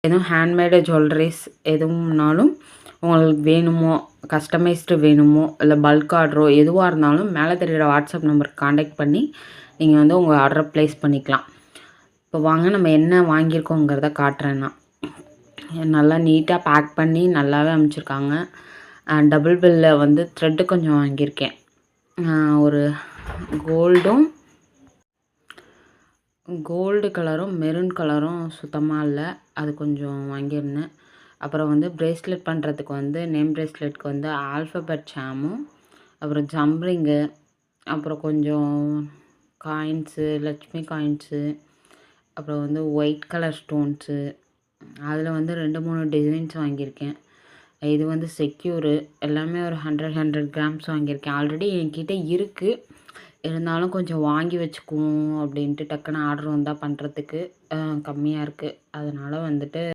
எதுவும் handmade jewelleries எதுவும்னாலும் உங்களுக்கு வேணுமோ, கஸ்டமைஸ்டு வேணுமோ, இல்லை பல்க் ஆர்டரோ எதுவாக இருந்தாலும் மேலே தெரிகிற வாட்ஸ்அப் நம்பருக்கு காண்டாக்ட் பண்ணி நீங்கள் வந்து உங்கள் ஆர்டரை ப்ளேஸ் பண்ணிக்கலாம். இப்போ வாங்க நம்ம என்ன வாங்கியிருக்கோங்கிறத காட்டுறேன் நான். நல்லா நீட்டாக பேக் பண்ணி நல்லாவே அனுப்பிச்சிருக்காங்க. டபுள் பில்லில் வந்து த்ரெட்டு கொஞ்சம் வாங்கியிருக்கேன். ஒரு கோல்டு கலரும் மெரூன் கலரும் சுத்தமாக இல்லை, அது கொஞ்சம் வாங்கியிருந்தேன். அப்புறம் வந்து ப்ரேஸ்லெட் பண்ணுறதுக்கு வந்து நேம் ப்ரேஸ்லெட்க்கு வந்து ஆல்ஃபபெட் ஜாமும், அப்புறம் ஜம்ரிங்கு, அப்புறம் கொஞ்சம் காயின்ஸு, லட்சுமி காயின்ஸு, அப்புறம் வந்து ஒயிட் கலர் ஸ்டோன்ஸு, அதில் வந்து 2-3 டிசைன்ஸ் வாங்கியிருக்கேன். இது வந்து செக்யூரு எல்லாமே ஒரு 100 கிராம்ஸ் வாங்கியிருக்கேன். ஆல்ரெடி என்கிட்ட இருக்குது, இருந்தாலும் கொஞ்சம் வாங்கி வச்சுக்குவோம் அப்படின்ட்டு டக்குன்னு ஆர்டர் வந்தால் பண்ணுறதுக்கு கம்மியாக இருக்குது. அதனால் வந்துட்டு